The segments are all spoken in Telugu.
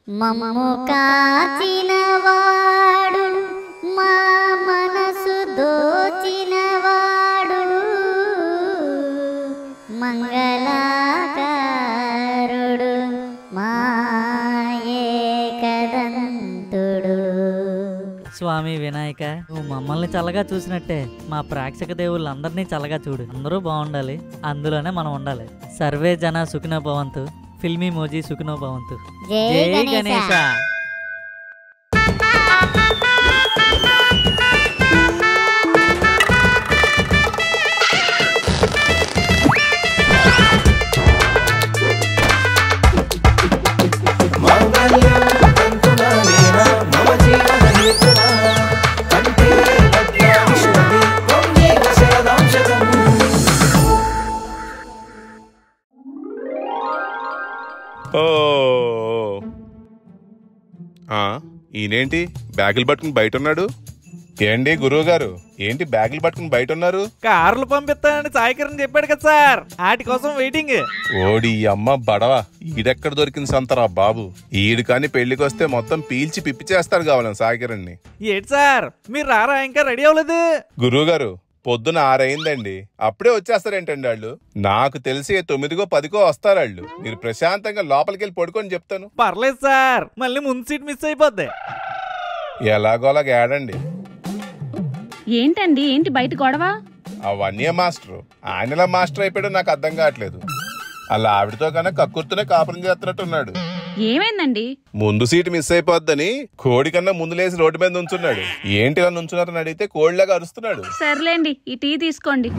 మమ్ము కాచినవాడు మా మనసు దోచినవాడు మంగళాకారుడు మా ఏకదంతుడు. స్వామి వినాయక, నువ్వు మమ్మల్ని చల్లగా చూసినట్టే మా ప్రేక్షక దేవుళ్ళందరినీ చల్లగా చూడు. అందరూ బాగుండాలి, అందులోనే మనం ఉండాలి. సర్వే జన సుఖినో భవంతు. ఫిల్మీ మోజీ సుఖినో భవంతు. జై గణేశ. ఈయనేంటి బ్యాగులు పట్టుకుని బయట ఉన్నాడు? ఏంటి గురువు గారు, ఏంటి బ్యాగులు పట్టుకుని బయట ఉన్నారు? కార్లు పంపిస్తానని సాయికరణ్ చెప్పాడు కదా సార్, వాటి కోసం వెయిటింగ్. ఓడి అమ్మ బడవ, ఈడెక్కడ దొరికింది సంతరా బాబు. ఈడు కానీ పెళ్లికి వస్తే మొత్తం పీల్చి పిప్పి చేస్తాడు కావాలని సాయికరణ్ని. ఏంటి సార్ మీరు రారా, ఇంకా రెడీ అవ్వలేదు? గురువు గారు పొద్దున 6 అయిందండి, అప్పుడే వచ్చేస్తారేంటండి వాళ్ళు? నాకు తెలిసి 9కో 10కో వస్తారాళ్ళు. మీరు ప్రశాంతంగా లోపలికి వెళ్ళి పడుకొని చెప్తాను. పర్లేదు సార్, మళ్ళీ ముందు సీట్ మిస్ అయిపోద్ది. ఎలాగోలాగా ఏడండి. ఏంటండి, ఏంటి బయట గొడవ? అవన్నీ మాస్టర్ ఆయనలా మాస్టర్ అయిపోయాడు నాకు అర్థం కావట్లేదు. అలా ఆవిడతో కన్నా కక్కుర్తూనే కాపురం చేస్తున్నట్టున్నాడు. ఏమైందండి? ముందు సీటు మిస్ అయిపోద్దని కోడి కన్నా ముందు లేసి రోడ్డు మీద నుంచున్నాడు. ఏంటి ఇలా నుంచున్నారని అడిగితే కోడిలాగా అరుస్తున్నాడు. సర్లేండి, ఈ టీ తీసుకోండి.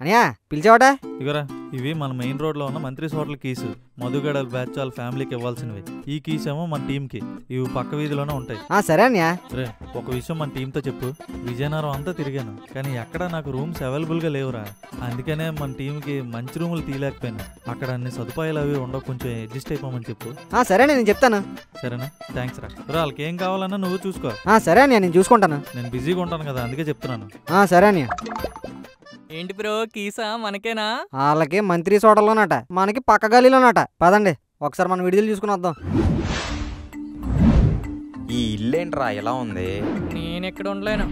అనియా పిలిచావట? ఇగరా, ఇవి మన మెయిన్ రోడ్ లో ఉన్న మంత్రిస్ హోటల్ కీస్. మధుగడల్ బ్యాచ్ వాళ్ళ ఫ్యామిలీకి ఇవ్వాల్సినవి. ఈ కీస్ ఏమో మన టీం కి, ఇవి పక్క వీధిలోనే ఉంటాయి. సరే అనియా. రే, ఒక విషయం మన టీంతో చెప్పు. విజయనగరం అంతా తిరిగాను, కానీ ఎక్కడ నాకు రూమ్స్ అవైలబుల్ గా లేవురా. అందుకనే మన టీం కి మంచి రూములు తీయలేకపోయాను. అక్కడ అన్ని సదుపాయాలు అవి ఉండవు, కొంచెం అడ్జస్ట్ అయిపోమని చెప్పు. సరే నేను చెప్తాను. సరేనా? థ్యాంక్స్ రా. వాళ్ళకి ఏం కావాలన్నా నువ్వు చూసుకో. సరే అనియా, నేను చూసుకుంటాను. నేను బిజీగా ఉంటాను కదా, అందుకే చెప్తున్నాను. సరే అనియా. ఏంటి బ్రో, కీసా మనకేనా? వాళ్ళకి మంత్రి సోటలోనట, మనకి పక్క గలీలోనట. పదండి ఒకసారి మనం విడుదల చూసుకుని వద్దాం. ఈ ఇల్లేంట్రా ఎలా ఉంది? నేను ఎక్కడ ఉండలేను.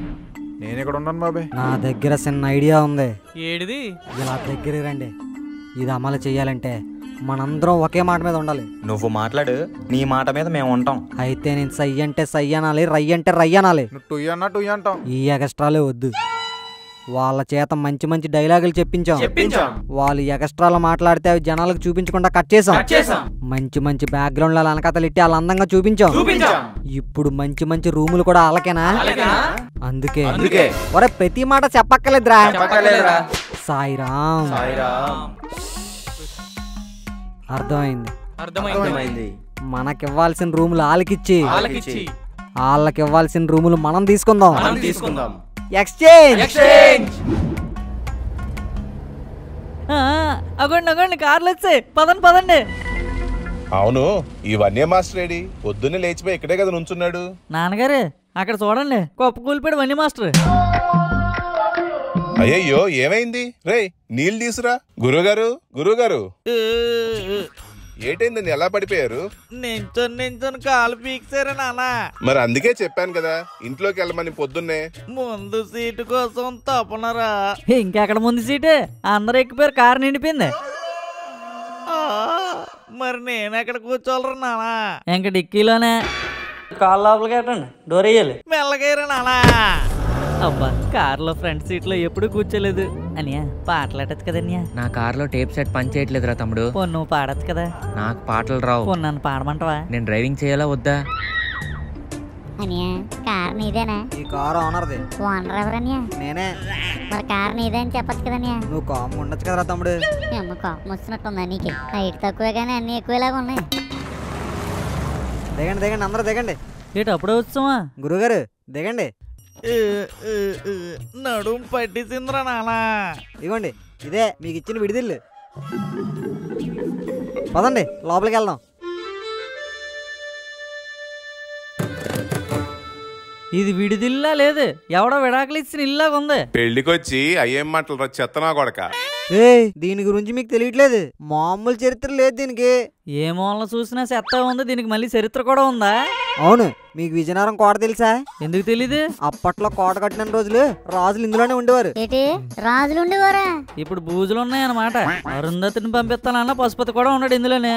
నేను ఎక్కడ ఉన్నాను బాబాయ్? నా దగ్గర చిన్న ఐడియా ఉంది. ఏడిది? ఇలా దగ్గరికి రండి. ఇది అమలు చెయ్యాలంటే మనందరం ఒకే మాట మీద ఉండాలి. నువ్వు మాట్లాడు, నీ మాట మీద మేము ఉంటాం. అయితే నేను సై అంటే సై అనాలి, రై అంటే రై అనాలి. టూ అన్నా టూ అంటాం. ఈ ఎక్స్ట్రాలే వద్దు. వాళ్ళ చేత మంచి మంచి డైలాగులు చెప్పించాం. వాళ్ళు ఎక్స్ట్రాలో మాట్లాడితే అవి జనాలకు చూపించకుండా కట్ చేసాం. మంచి మంచి బ్యాక్గ్రౌండ్ లో వెనకతలు ఇట్టి వాళ్ళ అందంగా చూపించాం. ఇప్పుడు మంచి మంచి రూములు కూడా వాళ్ళకేనా? అందుకే ఒరే ప్రతి మాట చెప్పక్కలేదురా. సాయిరామ్. అర్థమైంది. మనకివ్వాల్సిన రూములు వాళ్ళకిచ్చి వాళ్ళకివ్వాల్సిన రూములు మనం తీసుకుందాం. ఎక్స్చేంజ్. అగోండి కార్లు వచ్చాయి, పదండి. అవును, ఇవన్నీ మాస్టర్ ఏడి? పొద్దున్నే లేచిపోయి ఇక్కడే కదా నుంచున్నాడు. నాన్నగారు అక్కడ చూడండి, గొప్ప కూలిపోయాడు వన్నీ మాస్టర్. అయ్యయ్యో, ఏమైంది? రే నీళ్ళు తీసురా. గురువుగారు ఏంటైందండి, ఎలా పడిపోయారు? నించొని కాలు పీక్సారా నాన్న? మరి అందుకే చెప్పాను కదా ఇంట్లోకి వెళ్ళమని పొద్దున్నే. ముందు సీటు కోసం తపనరా. ఇంకెక్కడ ముందు సీటు? అందరూ ఎక్కిపోయారు, కారు నిండిపోయింది. మరి నేను ఎక్కడ కూర్చోలరా నానా? ఇంక డిక్కీలోనే. కాళ్ళు లోపలికి పెట్టండి, డోర్ వేయాలి. మెల్లగైరా నానా. అబ్బా, కారులో ఫ్రంట్ సీట్ లో ఎప్పుడు కూర్చోలేదు. అనియా పాటలు ఆడచ్చు కదా? అనియా నా కార్లో టేప్ సెట్ పని చేయట్లేదురా తమ్ముడు. నువ్వు పాడచ్చు కదా? నాకు పాటలు రావు. నన్ను పాడమంటావా? నేను డ్రైవింగ్ చేయాలా వద్దా? అనియా కార్ నీదేనా? ఈ కారు ఓనర్ది. ఓనర్ ఎవరనియా? నేనే. మరి కార్ నీదే అని చెప్పచ్చు కదనియా? నువ్వు కాము ఉండొచ్చు కదరా తమ్ముడు. అమ్మ కాపు వచ్చినట్టుందా నీకు? హైట్ తక్కువే కానీ అన్ని ఎక్కువలాగా ఉన్నాయి. దిగండి అందరూ దిగండి. ఏటు అప్పుడే వచ్చావా? గురువుగారు దిగండి. నడుం పట్టిసిందిరా నానా. ఇదిగోండి, ఇదే మీకు ఇచ్చిన విడిదిల్లు. పదండి లోపలికి వెళ్దాం. ఇది విడిదిల్లా లేదు, ఎవడో విడాకులు ఇచ్చిన ఇల్లాగా ఉంది. పెళ్లికొచ్చి అయ్యేం మాటలు చెత్తనా కొడక. దీని గురించి మీకు తెలియట్లేదు. మామూలు చరిత్ర లేదు దీనికి. ఏ మూలన చూసినా చెత్త ఉంది, దీనికి మళ్ళీ చరిత్ర కూడా ఉందా? అవును. మీకు విజయనగరం కోట తెలుసా? ఎందుకు తెలీదు? అప్పట్లో కోట కట్టిన రోజులు రాజులు ఇందులోనే ఉండేవారు. ఏంటి రాజులు ఉండేవారా? ఇప్పుడు బూజులు ఉన్నాయన్నమాట. అరుంధతిని పంపిస్తానన్న పశుపతి కూడా ఉన్నాడు ఇందులోనే.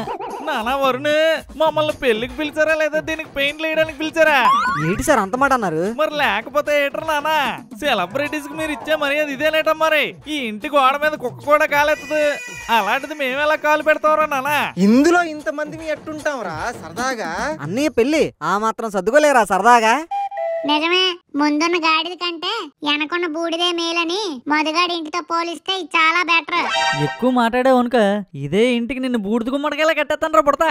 నానా వరుణ్, మమ్మల్ని పెళ్లికి పిలిచారా లేదా దీనికి పెయింట్లు వేయడానికి పిలిచారా? ఏంటి సార్ అంత మాట అన్నారు? మరి లేకపోతే ఏటర్ నానా? సెలబ్రిటీస్ కి మీరు ఇచ్చే మర్యాద ఇదేనేట మరి? ఈ ఇంటి గోడ మీద కుక్క కూడా కాలెత్తదు, అలాంటిది మేమెలా కాలు పెడతావురా నానా? ఇందులో ఇంతమంది ఎట్టుంటాంరా సరదాగా? అన్నయ్య పెళ్లి ఆ మాత్రం సర్దుకోలేరా సరదాగా? నిజమే, ముందున్న గాడిద కంటే వెనకున్న బూడిదే మేలని మధుగాడి ఇంటితో పోలిస్తే ఇది చాలా బెటర్. ఎక్కువ మాట్లాడే వనుక ఇదే ఇంటికి నిన్ను బూడిద గుమ్మడికాయలా కట్టేస్తాను రా పుడతా.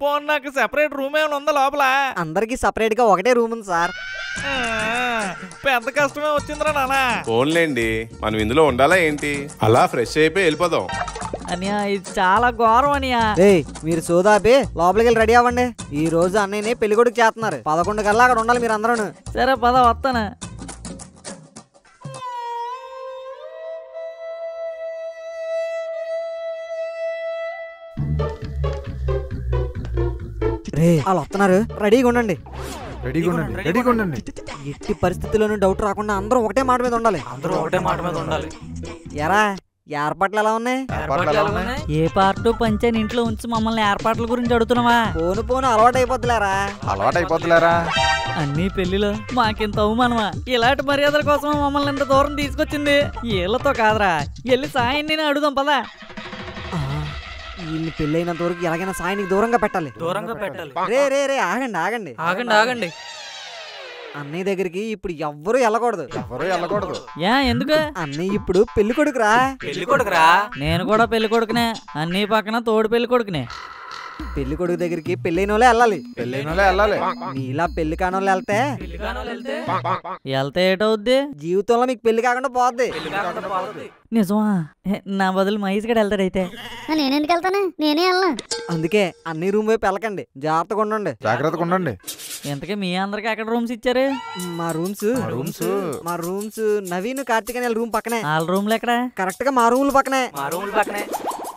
పోన్, నాకు సెపరేట్ రూమ్ ఏమైనా ఉందా లోపల? అందరికి సపరేట్ గా ఒకటే రూమ్ ఉంది సార్. పెద్ద కష్టమే వచ్చిందిరా నానా. ఫోన్లేండి, మనం ఇందులో ఉండాలా ఏంటి? అలా ఫ్రెష్ అయిపోయి వెళ్ళిపోదాం. అనియా ఇది చాలా ఘోరం అనియా. మీరు సోదాపి లోపలికి వెళ్ళి రెడీ అవ్వండి. ఈ రోజు అన్నయ్యని పెళ్లి కొడుకు చేస్తున్నారు. 11 కల్లా అక్కడ ఉండాలి మీరు అందరూ. సరే పద వస్తాను. వాళ్ళు వస్తున్నారు, రెడీగా ఉండండి. రెడీగా ఉండండి. ఎట్టి పరిస్థితుల్లోనూ డౌట్ రాకుండా అందరూ ఒకటే మాట మీద ఉండాలి. ఎరా ఏర్పాట్లు ఎలా ఉన్నాయి? ఏ పార్టు పంచాయని ఇంట్లో ఉంచి మమ్మల్ని ఏర్పాట్ల గురించి అడుగుతున్నావా? పోను అలవాటు అయిపోతులేరా. అన్ని పెళ్లిలో మాకింత అవమానమా? ఇలాంటి మర్యాదల కోసం మమ్మల్ని ఇంత దూరం తీసుకొచ్చింది. వీళ్ళతో కాదురా, వెళ్ళి సాయం నేను అడుగుదాం పదా. వీళ్ళు పెళ్ళైనంత వరకు ఎలాగైనా సాయానికి దూరంగా పెట్టాలి. రే ఆగండి. అన్నయ్య దగ్గరికి ఇప్పుడు ఎవ్వరూ వెళ్ళకూడదు. ఎందుకు? అన్నయ్య ఇప్పుడు పెళ్లి కొడుకురా. నేను కూడా పెళ్లి కొడుకునే. అన్ని పక్కన తోడు పెళ్లి కొడుకునే. పెళ్లి కొడుకు దగ్గరికి పెళ్ళైన వాళ్ళే వెళ్ళాలి. నీలా పెళ్లి కానోళ్ళు వెళ్తే ఏటవుద్ది? జీవితంలో మీకు పెళ్లి కాకుండా పోద్ది. నిజమా? నా బదులు మహేష్ గడు వెళ్తాడైతే. నేనెందుకు వెళ్తాను, నేనే వెళ్ళను. అందుకే అన్ని రూమ్ వైపు వెళ్ళకండి, జాగ్రత్తగా ఉండండి. ఇంతకీ మీ అందరికి ఎక్కడ రూమ్స్ ఇచ్చారు? మా రూమ్స్ నవీన్ కార్తీక్ అనే రూమ్ పక్కనే. వాళ్ళ రూమ్లు ఎక్కడ? కరెక్ట్ గా మా రూములు పక్కనే.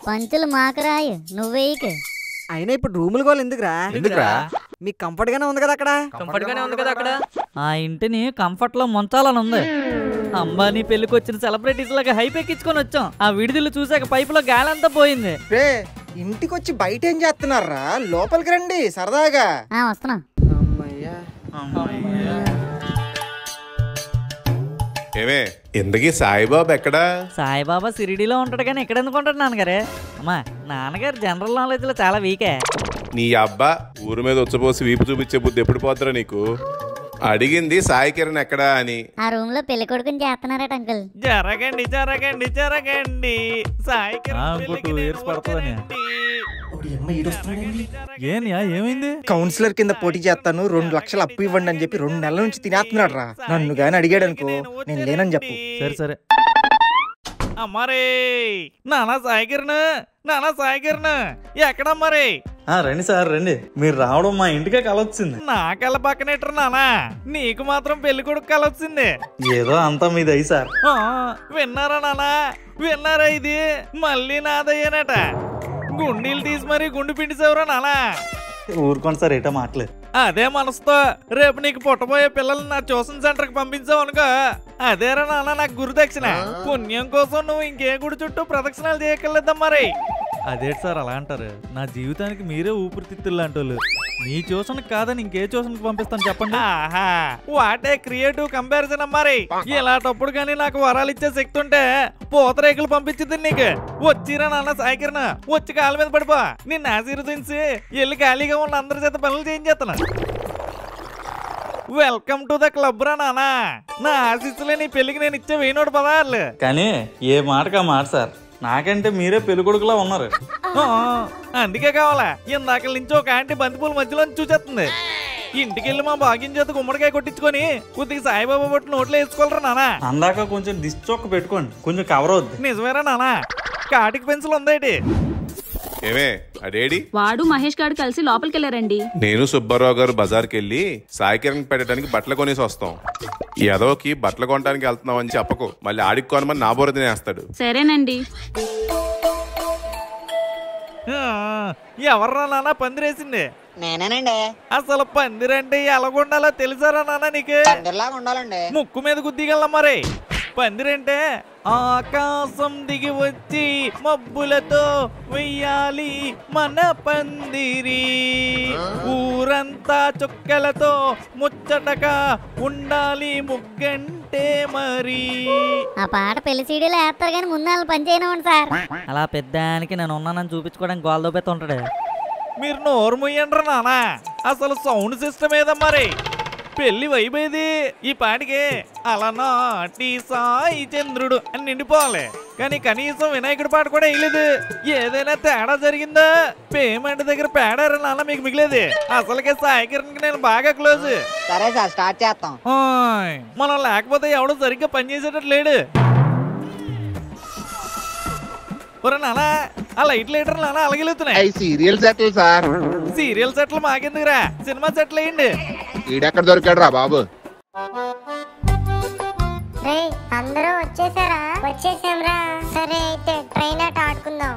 పంచులు మాకు రాయి, నువ్వేయిక. అయినా ఇప్పుడు రూములు గోలు ఎందుకురా? మీకు కంఫర్ట్ గానే ఉంది కదా అక్కడ. ఆ ఇంటిని కంఫర్ట్ లో ముంచాలని ఉంది. అంబానీ పెళ్లికి వచ్చిన సెలబ్రిటీస్ లాగా హైప్ ఎక్కించుకొని వచ్చాం. ఆ విడిదిలు చూసాక పైపులో గాలంతా పోయింది. ఇంటికి వచ్చి బయట ఏం చేస్తున్నారా? లోపలికి రండి సరదాగా. వస్తున్నా. ఏమే ఇంతకీ సాయిబాబు ఎక్కడా? సాయిబాబా సిరిడిలో ఉంటాడు కానీ ఇక్కడ ఎందుకు ఉంటాడు నాన్నగారే? అమ్మా, నాన్నగారు జనరల్ నాలెడ్జ్ లో చాలా వీకే. నీ అబ్బా ఊరు మీద వచ్చపోసి వీపు చూపించే బుద్ధి ఎప్పుడు పోతారా నీకు? అడిగింది సాయి కిరణ్ ఎక్కడా అని. ఆ రూమ్ లో పెళ్లి కొడుకుని చేస్తున్నారట అంకుల్. జరగండి సాయి ఏమైంది? కౌన్సిలర్ కింద పోటీ చేస్తాను, 2 లక్షలు అప్పు ఇవ్వండి అని చెప్పి 2 నెలల నుంచి తినేస్తున్నాడు రా. నన్ను గాని అడిగాడు అనుకో, నేను లేనని చెప్పు. సరే అమ్మారే. నానా సాయి కిరణ్ ఎక్కడమ్మారే? రండి సార్ రండి. మీరు రావడం మా ఇంటికే కలొచ్చింది. నా కళ్ళ పక్కనేటర్ నానా, నీకు మాత్రం పెళ్లి కొడుకు కలొచ్చింది. ఏదో అంతా మీది అయ్యి సార్. విన్నారా నానా? విన్నారా? ఇది మళ్ళీ నాదయ్యానట. గుండీలు తీసి మరీ గుండు పిండిసేవరా నానా. ఊరుకోండి సార్, ఏటో మాట్లేదు. అదే మనసుతో రేపు నీకు పుట్టబోయే పిల్లల్ని నా ట్యూషన్ సెంటర్ కి పంపించావు అనుకో, అదేరా నాన్న నాకు గురుదక్షిణ. పుణ్యం కోసం నువ్వు ఇంకే గుడి చుట్టూ ప్రదక్షిణాలు చేయగలద్దాం మరి. అదేంటి సార్ అలా అంటారు? నా జీవితానికి మీరే ఊపిరితిత్తులు లాంటి వాళ్ళు. నీ ట్యూషన్ కాదని ఇంకే ట్యూషన్ కి పంపిస్తాను చెప్పండి. వాటే క్రియేటివ్ కంపారిజన్ అమ్మారి. ఇలాంటప్పుడు కానీ నాకు వరాలు ఇచ్చే శక్తి ఉంటే పూతరేకులు పంపించింది నీకు. వచ్చిరా నాన్న సాయి కిరణ్, వచ్చి కాళ్ళ మీద పడిపో. నిన్ను ఆశీర్వదించి వెళ్ళి ఖాళీగా ఉన్న అందరి చేత పనులు చేయించేస్తాను. వెల్కమ్ టు ద క్లబ్ రా నానా. నా ఆశీస్సులే నీ పెళ్లికి నేను ఇచ్చే 1000 నోటు పదార్లు. కానీ ఏ మాటకా మాట సార్, నాకంటే మీరే పెళ్లి కొడుకులా ఉన్నారు. అందుకే కావాలా ఇందాక నుంచి ఒక ఆంటీ బంతిపూల మధ్యలో చూసేస్తుంది. ఇంటికెళ్ళి మా భాగ్యం చేత గుమ్మడికాయ కొట్టించుకొని కొద్దిగా సాయిబాబా బట్టి నోట్లో వేసుకోవాలరా నానా. అందాక కొంచెం దిష్టి చొక్క పెట్టుకోండి, కొంచెం కవర్ అవుద్ది. నిజమేరా నానా? కాటికి పెన్సిల్ ఉందేటి? ఏమే అడేడి? వాడు మహేష్ గారు కలిసి లోపలికి వెళ్ళారండి. నేను సుబ్బారావు గారు బజార్కి వెళ్ళి సాయి కిరణ్ పెట్టడానికి బట్టలు కొనేసి వస్తాం. ఈ ఎదవకి బట్టలు కొనడానికి వెళ్తున్నాం అని చెప్పకు, మళ్ళీ ఆడికి కొనమని నా బోర తినేస్తాడు. సరేనండి. ఎవర్రా నాన్న పందిరేసింది? నేనేనండి. అసలు పందిరంటే ఎలాగుండాలో తెలుసారా నాన్న నీకు? పందిర్లాగా ఉండాలండి. ముక్కు మీద గుద్దిగల మరి. పందిరంటే ఆకాశం దిగి వచ్చి మబ్బులతో వెయ్యాలి మన పందిరి, ఊరంతా చుక్కలతో ముచ్చటగా ఉండాలి ముగ్గంటే మరి. ఆ పాట పెళ్లి సీడీలో వేస్తారు కానీ ముందు వాళ్ళు పని చేయనివ్వండి సార్. అలా పెద్దానికి నేను ఉన్నానని చూపించుకోవడానికి గోల్ దోపెత్త ఉంటాడు. మీరు నోరు ముయ్యండ్రా నాన్న. అసలు సౌండ్ సిస్టమ్ ఏదా మరి? పెళ్లి వైబేది ఈ పాటికి అలనాటి సాయి చంద్రుడు అని నిండిపోవాలి, కానీ కనీసం వినాయకుడి పాట కూడా వేయలేదు. ఏదైనా తేడా జరిగిందా? పేమెంట్ దగ్గర పేడారు నాన్న మీకు మిగిలేదు. అసలుకే సాయి కిరణ్ కి నేను బాగా క్లోజ్. సరే సార్ స్టార్ట్ చేస్తాం. మనం లేకపోతే ఎవడో సరిగ్గా పనిచేసేటట్టు లేడు. ఒరే నాన్న, ఆ లైట్ లీటర్ నాన్న అలాగెలుగుతున్నాయి. సీరియల్ సెట్లు సార్. సీరియల్ సెట్లు మాకెందుకురా, సినిమా సెట్లు వేయండి. ఈడెక్కడ దొరికాడు రా బాబు? రే అందరూ వచ్చేసారా? వచ్చేసాంరా. సరే అయితే ట్రైన్ ఆట ఆడుకుందాం.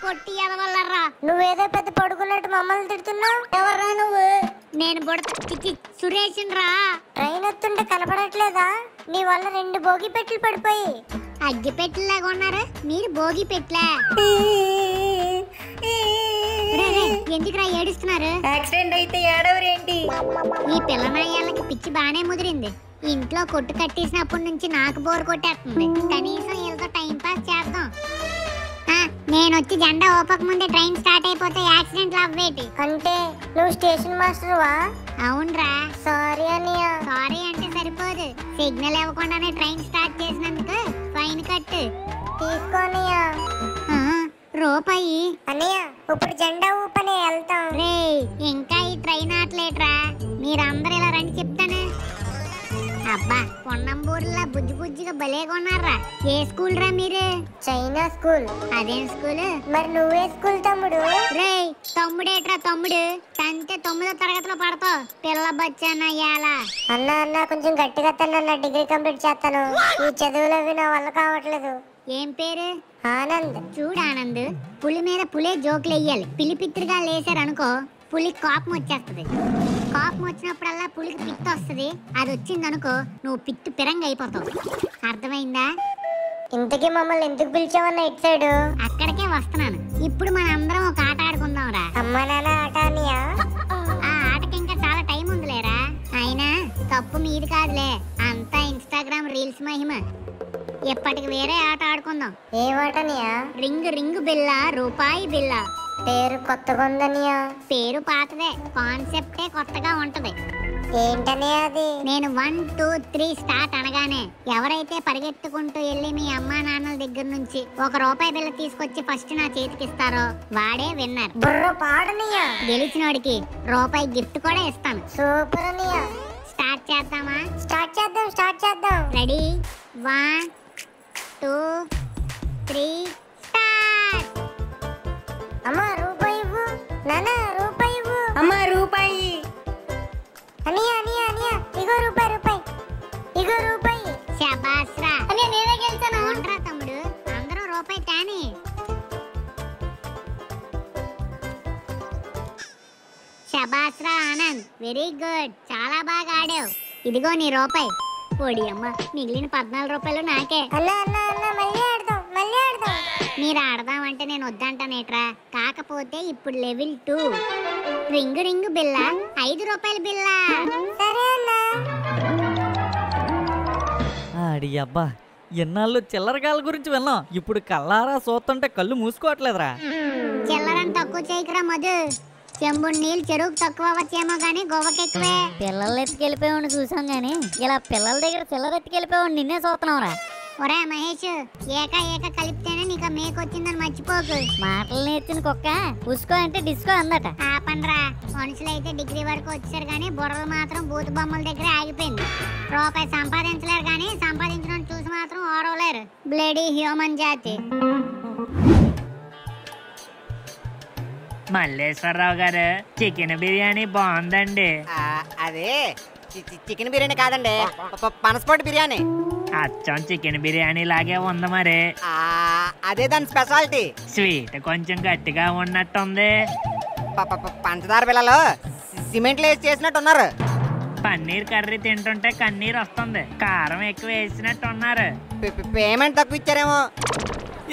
పొట్టి ఎదవల్లరా, నువ్వేదో పెద్ద పడుకున్నట్టు మమ్మల్ని తిడుతున్నావు. ఎవర్రా నువ్వు? నేను సురేష్ రా. ట్రైన్ వస్తుంటే కనపడట్లేదా? నీ వల్ల 2 భోగి పెట్లు పడిపోయి అగ్గి పెట్టిలాగా ఉన్నారు. మీరు భోగి పెట్లే. ఎందుకురా ఏడుస్తున్నారు? యాక్సిడెంట్ అయితే ఏడవరేంటి? ఈ పిల్లనాయాలకి పిచ్చి బానే ముదిరింది. ఇంట్లో కొట్టు కట్టేసినప్పటి నుంచి నాకు బోర్ కొట్టేస్తుంది. కనీసం వీళ్ళతో టైం పాస్ చేద్దాం. నేను వచ్చి జెండా ఊపక ముందే ట్రైన్ స్టార్ట్ అయిపోతే యాక్సిడెంట్లు అవ్వేటి. అంటే నువ్వు స్టేషన్ మాస్టర్ వా? అవునరా. సారీ అన్నయ్య. సారీ అంటే సరిపోదు, సిగ్నల్ ఇవ్వకుండానే ట్రైన్ స్టార్ట్ చేసినందుకు ఫైన్ కట్టు. తీసుకోనయ్య. రూపాయి అన్నయ్య. ఇప్పుడు జెండా ఊపనే వెళ్తాం. రే ఇంకా ఈ ట్రైన్ ఆటలేట్రా, మీరందరూ ఇలా రండి చెప్తాను. అబ్బా పొన్నంబూరులా బుజ్జి బుజ్జిగా భలేగా ఉన్నారా. ఏ స్కూల్ రా మీరు? China school. అదేం స్కూల్? మరి నువ్వే స్కూల్ తమ్ముడు? రే తమ్ముడేట్రా తమ్ముడు, తంతే 9వ తరగతిలో పడతావు. పిల్ల బచ్చానయ్యాలా. అన్న కొంచెం గట్టిగా తన డిగ్రీ కంప్లీట్ చేస్తాను. ఈ చదువులు అవి నా వల్ల కావట్లేదు. ఏం పేరు? ఆనంద్. చూడు ఆనంద్, పులి మీద పులే జోకులు వెయ్యాలి. పిలిపిత్రుగా లేసారనుకో పులికి కోపం వచ్చేస్తుంది. కోపం వచ్చినప్పుడల్లా పులికి పిత్తి వస్తుంది. అది వచ్చిందనుకో నువ్వు పిత్తు పిరంగా అయిపోతావు. అర్థమైందా? ఇంతకీ మమ్మల్ని ఎందుకు పిలిచావన్న ఇటు సైడు? అక్కడికే వస్తున్నాను. ఇప్పుడు మన అందరం ఒక ఆట ఆడుకుందాం రా. అమ్మ నాన్న ఆట అనియా? ఆ ఆటకి ఇంకా చాలా టైం ఉందిలేరా. అయినా తప్పు మీది కాదులే, అంతా ఇన్స్టాగ్రామ్ రీల్స్ మహిమ. ఎప్పటికి వేరే ఆట ఆడుకుందాం. ఏ ఆటనియా? రింగు బిల్ల రూపాయి బిల్ల. పేరు కొత్తగా ఉందనియా? పేరు పాతదే, కాన్సెప్టే కొత్తగా ఉంటది. ఏంటనే అది? నేను 1 2 3 స్టార్ట్ అనగానే ఎవరైతే పరిగెత్తుకుంటూ వెళ్ళి మీ అమ్మా నాన్నల దగ్గర నుంచి ₹1 బిల్ల తీసుకొచ్చి ఫస్ట్ నా చేతికి ఇస్తారో వాడే విన్నర్. గెలిచినోడికి రూపాయి గిఫ్ట్ కూడా ఇస్తాను. సూపర్ అనియా. స్టార్ట్ చేద్దామా? స్టార్ట్ చేద్దాం. Ready 1 2 3 start. అమ్మా రూపాయి ఇవ్వు. నాన్న రూపాయి ఇవ్వు. అమ్మా రూపాయి. అనియా ఇగో రూపాయి. శబాష్ రా. నేనే గెలిచాను. అవునరా తమ్ముడు, అందరూ రూపాయి తాని. శబాష్ రా ఆనంద్, వెరీ గుడ్, చాలా బాగా ఆడావు. ఇదిగో నీ రూపాయి. పొడి అమ్మ, మిగిలిన ₹14 నాకే. మళ్ళీ ఆడదాం. మీరు ఆడదామంటే నేను వద్దంటానేట్రా. కాకపోతే ఇప్పుడు లెవెల్ 2 రింగు బిల్ల ₹5 బిల్ల. సరే అన్నా. ఆడి అబ్బా, ఎన్నాళ్ళు చిల్లరగాల గురించి విన్నాం, ఇప్పుడు కల్లారా చూస్తుంటే కళ్ళు మూసుకోవట్లేదురా. చిల్లరని తక్కువ చేయకురా మధు. చెంబుడు నీళ్ళు చెరువుకు తక్కువ అవ్వచ్చేమో గానీ గోవకెక్కువే. పిల్లలు ఎత్తుకెళ్ళిపోయాడు చూసాం గానీ ఇలా పిల్లల దగ్గర చిల్లర ఎత్తుకెళ్ళిపోయాడు నిన్నే చూస్తున్నావురా. ఒరే మహేష్, ఏక కలిపితేనే నీకు మేకొచ్చిందని మర్చిపోకు. మాటలు నేర్చిన కుక్క ఉసుకో అంటే డిస్కో అందట. ఆపండ్రా, మనుషులైతే డిగ్రీ వరకు వచ్చారు కానీ బుర్రలు మాత్రం బూత్ బొమ్మల దగ్గర ఆగిపోయింది. రూపాయి సంపాదించలేరు కానీ సంపాదించడం చూసి మాత్రం ఓరవలేరు. బ్లేడీ హ్యూమన్ జాతి. మల్లేశ్వరరావు గారు, చికెన్ బిర్యానీ బాగుందండి. అదే చికెన్ బిర్యానీ కాదండి, పనసపొట్టు బిర్యానీ. అచ్చం చికెన్ బిర్యానీ లాగే ఉంది మరి. అదే దాని స్పెషాలిటీ. స్వీట్ కొంచెం గట్టిగా ఉన్నట్టుంది. పంచదార పిల్లలు సిమెంట్లో వేసి చేసినట్టు ఉన్నారు. పన్నీర్ కర్రీ తింటుంటే కన్నీరు వస్తుంది. కారం ఎక్కువ వేసినట్టు ఉన్నారు. పేమెంట్ తక్కువ ఇచ్చారేమో.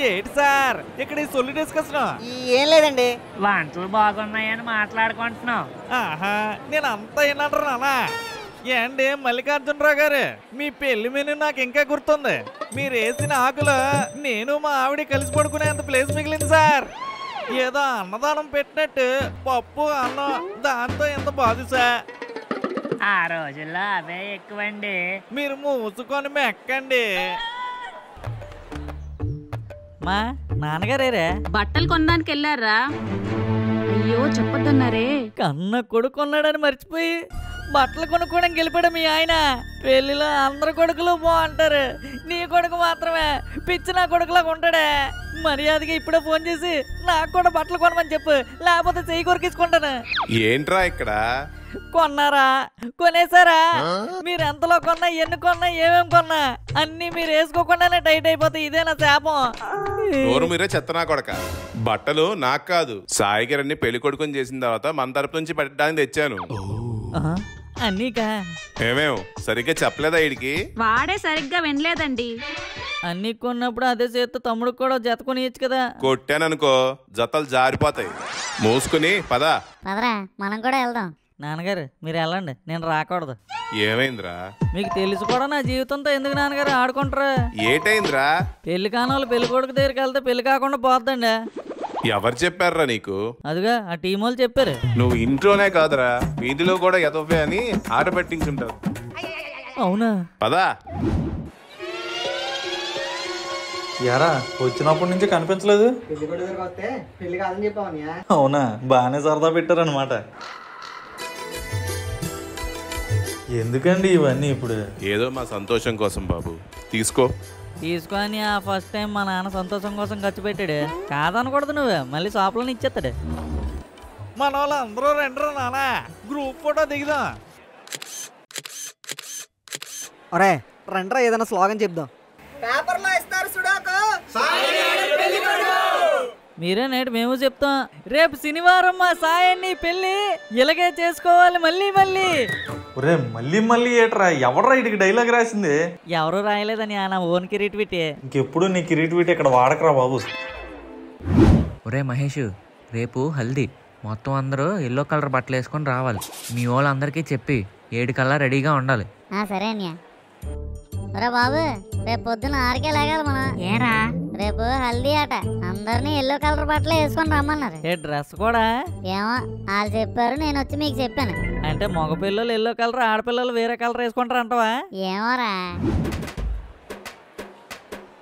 ఏంటి సార్ ఇక్కడ ఈ సొల్లు డిస్కషన్? ఏం లేదండి, వంటలు బాగున్నాయని మాట్లాడుకుంటున్నాం. ఆహా, నేను అంతా విన్నాడు నానా. ఏండి మల్లికార్జునరావు గారు, మీ పెళ్లి మెను నాకు ఇంకా గుర్తుంది. మీరు వేసిన ఆకులు నేను మా ఆవిడ కలిసి పడుకునేంత ప్లేస్ మిగిలింది సార్. ఏదో అన్నదానం పెట్టినట్టు పప్పు అన్నం, దాంతో ఎంత బాధ సార్. ఆ రోజుల్లో అవే ఎక్కువండి. మీరు మూసుకొని మెక్కండి. మా నాన్నగారే బట్టలు కొనడానికి వెళ్ళారా? అయ్యో చెప్పొద్దన్నారే. కన్న కొడుకు ఉన్నాడని మర్చిపోయి బట్టలు కొనుక్కోవడానికి వెళ్ళిపోయాడు మీ ఆయన. పెళ్లిలో అందరు కొడుకులు బాగుంటారు, నీ కొడుకు మాత్రమే పిచ్చి నా కొడుకులాగా ఉంటాడే. మర్యాదగా ఇప్పుడే ఫోన్ చేసి నాకు కూడా బట్టలు కొనమని చెప్పు, లేకపోతే చెయ్యి కొరికించుకుంటాను. ఏంట్రా ఇక్కడ? కొన్నారా? కొనేసారా? మీరు ఎంతలో కొన్నా, ఎన్ని కొన్నా, ఏమేమి కొన్నా అన్ని మీరు వేసుకోకుండానే టైట్ అయిపోతాయి. ఇదే నా శాపం. నోరు మీరే చెత్తనా కొడక. బట్టలు నాకు కాదు, సాయిగారన్ని పెళ్లి కొడుకుని చేసిన తర్వాత మన తరపు నుంచి పెట్టడానికి తెచ్చాను. అన్నీకా ఏమేం సరిగ్గా చెప్పలేదా వీడికి? వాడే సరిగ్గా వినలేదండి. అన్ని కొన్నప్పుడు అదే చేత్తో తమ్ముడు కూడా జత కొనియచ్చు కదా. కొట్టాననుకో జతలు జారిపోతాయి. మూసుకుని పదా. పదరా, మనం కూడా వెళ్దాం. నాన్నగారు మీరు వెళ్ళండి, నేను రాకూడదు. ఏమైందిరా? మీకు తెలిసి కూడా నా జీవితంతో ఎందుకు నాన్నగారు ఆడుకుంటారు? ఏటైందిరా? పెళ్లి కానోళ్ళు పెళ్లి కొడుకు దగ్గరికి వెళ్తే పెళ్లి కాకుండా పోద్దండి. ఎవరు చెప్పారా నీకు? అదిగా ఆ టీం వాళ్ళు చెప్పారు. నువ్వు ఇంట్లోనే కాదురా, వీధిలో కూడా ఎదవే అని ఆట పెట్టించుంటావు. అవునా? పదా. యారా వచ్చినప్పటి నుంచి కనిపించలేదు. అవునా, బాగానే సరదా పెట్టారనమాట. ఎందుకండి ఇవన్నీ ఇప్పుడు? ఏదో మా సంతోషం కోసం బాబు, తీసుకో. తీసుకొని ఆ ఫస్ట్ టైం మా నాన్న సంతోషం కోసం ఖర్చు పెట్టాడు. కాదనకూడదు నువ్వు, మళ్ళీ షాప్లోనే ఇచ్చేస్తాడు. మన వాళ్ళు అందరూ రెండరు నానా, గ్రూప్ ఫోటో దిగుదాం. ఒరే రండ్రా, ఏదైనా స్లోగన్ చెప్దాం. పేపర్లో ఇస్తారు సుడాకు. మీరే నేటి మేము చెప్తాం. రేపు శనివారం మా సాయన్ని పెళ్లి ఇలాగే చేసుకోవాలి మళ్ళీ మళ్ళీ. ఒరే మళ్ళీ మళ్ళీ ఏట్రా, ఎవడరా ఇటుకి డైలాగ్ రాసింది? ఎవరు రాయలేదని నా ఓన్ క్రియేటివిటీ. ఇంకెప్పుడు నీ క్రియేటివిటీ ఇక్కడ వాడకరా బాబు. ఒరే మహేష్, రేపు హల్దీ. మొత్తం అందరూ ఎల్లో కలర్ బట్టలు వేసుకొని రావాలి. మీ వాళ్ళందరికీ చెప్పి 7 కల్లా రెడీగా ఉండాలి. సరే అన్యా. ఒరే బాబు, రేపు పొద్దున 6కే లేగాలి మనం. ఏరా రేపు హల్దీ ఆట, అందరినీ ఎల్లో కలర్ బట్టలు వేసుకొని రమ్మన్నారు. ఏ డ్రెస్ కూడా? ఏమో వాళ్ళు చెప్పారు, నేను వచ్చి మీకు చెప్పాను. అంటే మగ పిల్లలు ఎల్లో కలర్, ఆడపిల్లలు వేరే కలర్ వేసుకుంటారు అంటవా? ఏమోరా.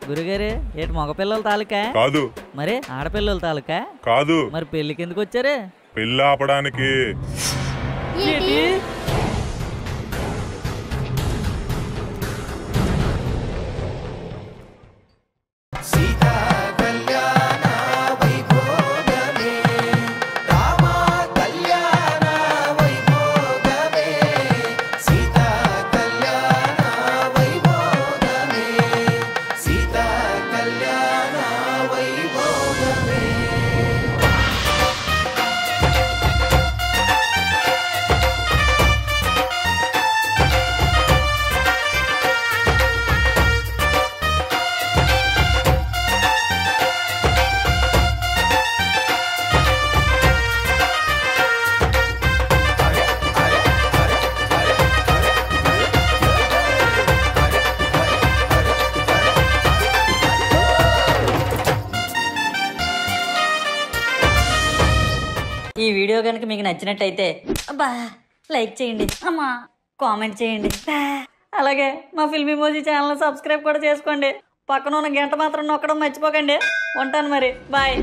గురుగారు ఏంటి మగపిల్లల తాలూకా? కాదు. మరి ఆడపిల్లల తాలూకా? కాదు. మరి పెళ్లికి ఎందుకు వచ్చారు? పెళ్ళి ఆపడానికి. ఈ వీడియో కనుక మీకు నచ్చినట్టయితే అబ్బా లైక్ చేయండి, అమ్మా కామెంట్ చేయండి, అలాగే మా ఫిల్మీ మోజీ ఛానల్ సబ్స్క్రైబ్ కూడా చేసుకోండి. పక్కన ఉన్న గంట మాత్రం నొక్కడం మర్చిపోకండి. ఉంటాను మరి, బాయ్.